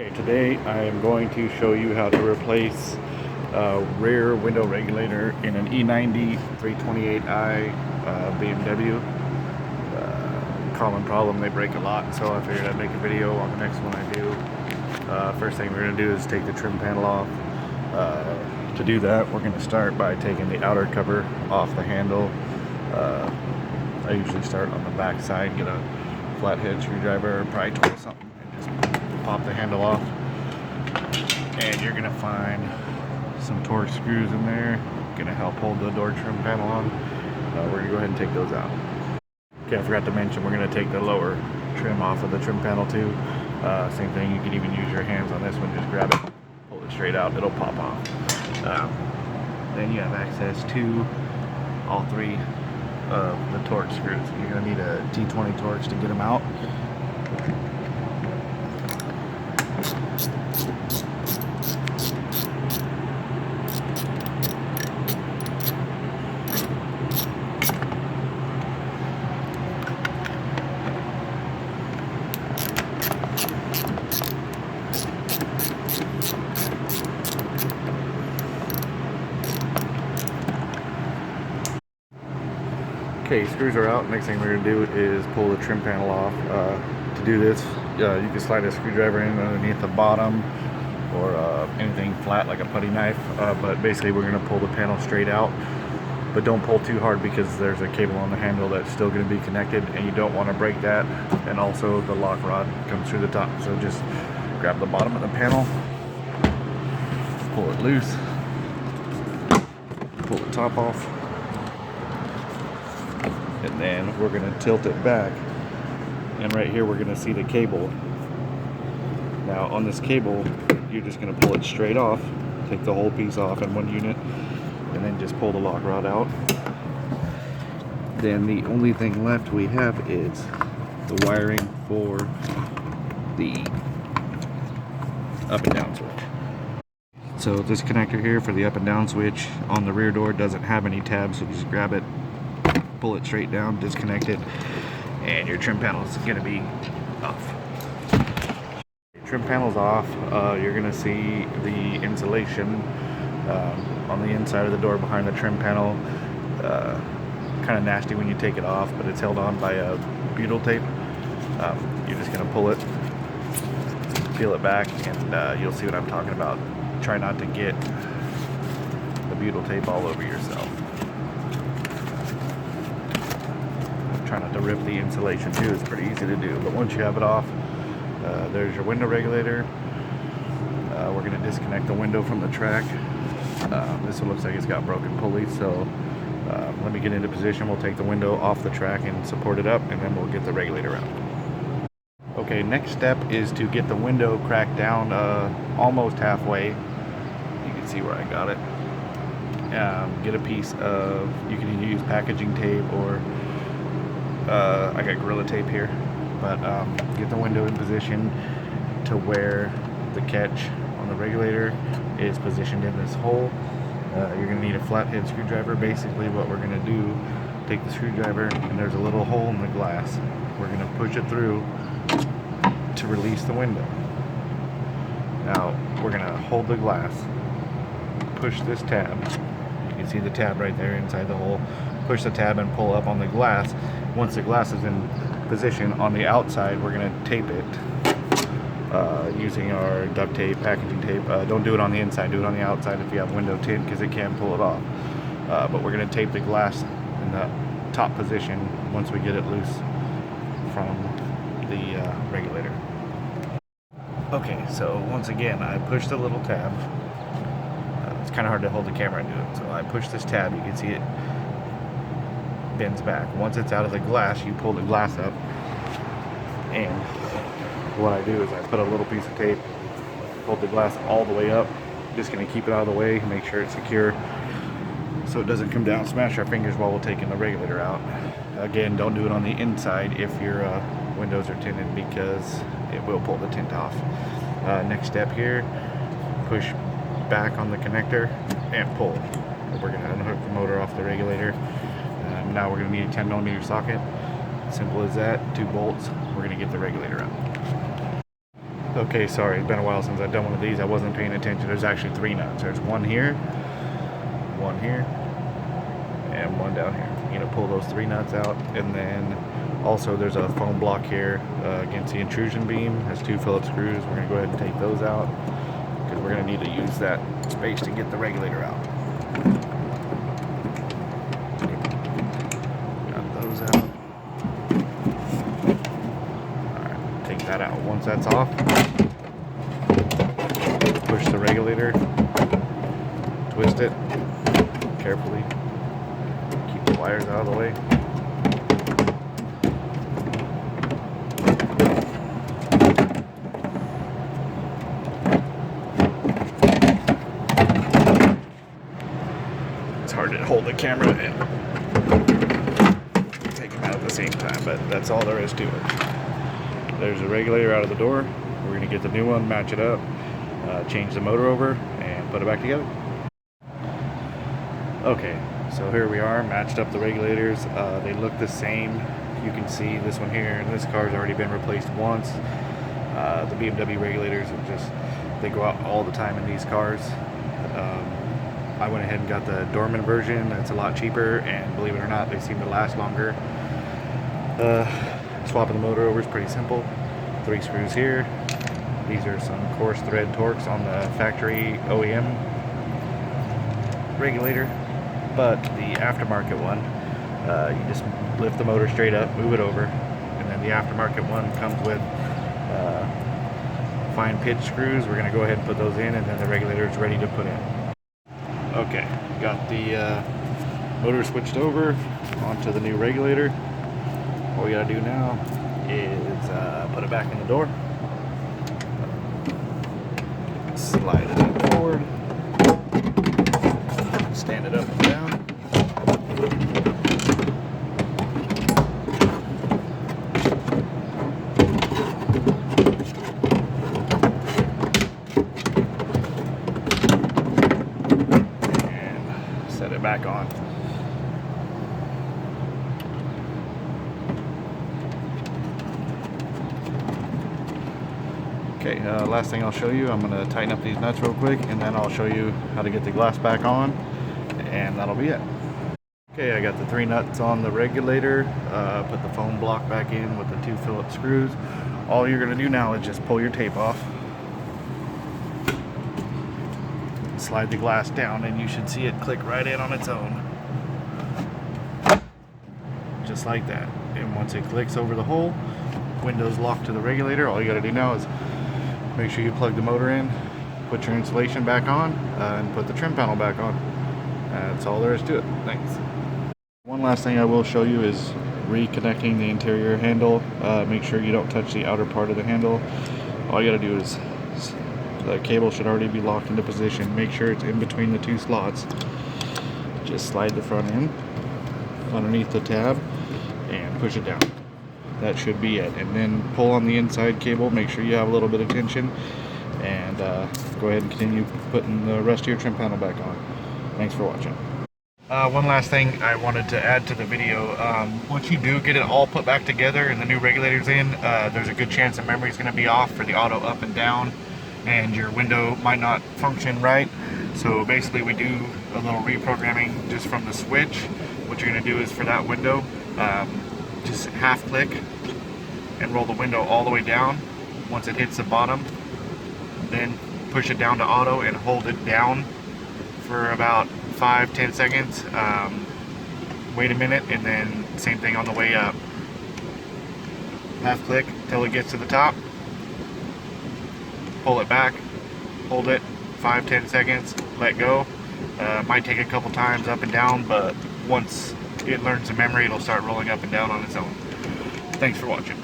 Okay, today I am going to show you how to replace a rear window regulator in an E90 328i BMW. Common problem, they break a lot, so I figured I'd make a video on the next one I do. First thing we're going to do is take the trim panel off. To do that, we're going to start by taking the outer cover off the handle. I usually start on the back side, get a flathead screwdriver or pry tool or something, and just pop the handle off. And you're going to find some Torx screws in there, going to help hold the door trim panel on. We're going to go ahead and take those out. Okay, I forgot to mention we're going to take the lower trim off of the trim panel too. Same thing, you can even use your hands on this one, just grab it, pull it straight out, it'll pop off. Then you have access to all three of the Torx screws. You're going to need a T20 Torx to get them out. Okay, screws are out. Next thing we're going to do is pull the trim panel off. To do this, you can slide a screwdriver in underneath the bottom or anything flat like a putty knife. But basically we're going to pull the panel straight out. But don't pull too hard because there's a cable on the handle that's still going to be connected and you don't want to break that. And also the lock rod comes through the top. So just grab the bottom of the panel, pull it loose, pull the top off. And then we're going to tilt it back, and right here we're going to see the cable. Now on this cable you're just going to pull it straight off, take the whole piece off in one unit, and then just pull the lock rod out. Then the only thing left we have is the wiring for the up and down switch. So this connector here for the up and down switch on the rear door doesn't have any tabs, so just grab it, pull it straight down, disconnect it, and your trim panel is going to be off. Trim panel's off. You're going to see the insulation on the inside of the door behind the trim panel. Kind of nasty when you take it off, but it's held on by a butyl tape. You're just going to pull it, peel it back, and you'll see what I'm talking about. Try not to get the butyl tape all over yourself. Try not to rip the insulation too, it's pretty easy to do. But once you have it off, there's your window regulator. We're going to disconnect the window from the track. This one looks like it's got broken pulleys, so let me get into position. We'll take the window off the track and support it up, and then we'll get the regulator out. Okay, next step is to get the window cracked down almost halfway. You can see where I got it. Get a piece of, you can either use packaging tape or I got Gorilla Tape here, but get the window in position to where the catch on the regulator is positioned in this hole. You're going to need a flathead screwdriver. Basically what we're going to do, take the screwdriver, and there's a little hole in the glass. We're going to push it through to release the window. Now we're going to hold the glass, push this tab. You can see the tab right there inside the hole. Push the tab and pull up on the glass. Once the glass is in position on the outside, we're going to tape it using our duct tape, packaging tape. Don't do it on the inside, do it on the outside if you have window tint, because it can pull it off. But we're going to tape the glass in the top position once we get it loose from the regulator. Okay, so once again I push the little tab. It's kind of hard to hold the camera and do it, so I push this tab. You can see it bends back. Once it's out of the glass, you pull the glass up, and what I do is I put a little piece of tape, hold the glass all the way up, just going to keep it out of the way, make sure it's secure so it doesn't come down, smash our fingers while we're taking the regulator out. Again, don't do it on the inside if your windows are tinted, because it will pull the tint off. Next step here, push back on the connector and pull. We're going to unhook the motor off the regulator. Now we're going to need a 10mm socket. Simple as that. 2 bolts. We're going to get the regulator out. Okay, sorry, it's been a while since I've done one of these. I wasn't paying attention. There's actually 3 nuts. There's one here, and one down here. You're gonna pull those 3 nuts out, and then also there's a foam block here against the intrusion beam. There's 2 Phillips screws. We're gonna go ahead and take those out because we're gonna need to use that space to get the regulator out. Got those out. Alright, take that out. Once that's off, push the regulator, twist it carefully, keep the wires out of the way. It's hard to hold the camera and take them out at the same time, but that's all there is to it. There's the regulator out of the door. We're going to get the new one, match it up, change the motor over, and put it back together. Okay, so here we are, matched up the regulators. They look the same. You can see this one here, and this car's already been replaced once. The BMW regulators are just, they go out all the time in these cars. I went ahead and got the Dorman version. That's a lot cheaper, and believe it or not, they seem to last longer. Swapping the motor over is pretty simple. 3 screws here. These are some coarse thread Torx on the factory OEM regulator, but the aftermarket one, you just lift the motor straight up, move it over, and then the aftermarket one comes with fine pitch screws. We're going to go ahead and put those in, and then the regulator is ready to put in. Okay, got the motor switched over onto the new regulator. All we got to do now is put it back in the door, slide it forward, stand it up and down. And set it back on. Okay, last thing I'll show you, I'm going to tighten up these nuts real quick, and then I'll show you how to get the glass back on, and that'll be it. Okay, I got the 3 nuts on the regulator, put the foam block back in with the 2 Phillips screws. All you're going to do now is just pull your tape off, slide the glass down, and you should see it click right in on its own. Just like that. And once it clicks over the hole, window's locked to the regulator. All you got to do now is make sure you plug the motor in, put your insulation back on, and put the trim panel back on. That's all there is to it. Thanks. One last thing I will show you is reconnecting the interior handle. Make sure you don't touch the outer part of the handle. All you got to do is, the cable should already be locked into position. Make sure it's in between the 2 slots. Just slide the front in underneath the tab and push it down. That should be it. And then pull on the inside cable, make sure you have a little bit of tension, and go ahead and continue putting the rest of your trim panel back on. Thanks for watching. One last thing I wanted to add to the video. Once you do get it all put back together and the new regulators in, there's a good chance the memory is going to be off for the auto up and down, and your window might not function right. So basically we do a little reprogramming just from the switch. What you're going to do is, for that window, just half click and roll the window all the way down. Once it hits the bottom, then push it down to auto and hold it down for about 5-10 seconds. Wait a minute, and then same thing on the way up. Half click till it gets to the top, pull it back, hold it 5-10 seconds, let go. Might take a couple times up and down, but once it learns the memory, it'll start rolling up and down on its own. Thanks for watching.